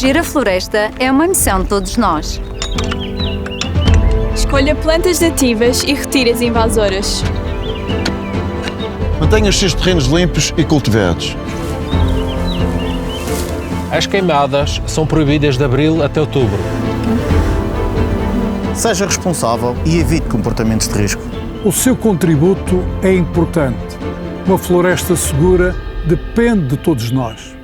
Proteger a floresta é uma missão de todos nós. Escolha plantas nativas e retire as invasoras. Mantenha os seus terrenos limpos e cultivados. As queimadas são proibidas de abril até outubro. Seja responsável e evite comportamentos de risco. O seu contributo é importante. Uma floresta segura depende de todos nós.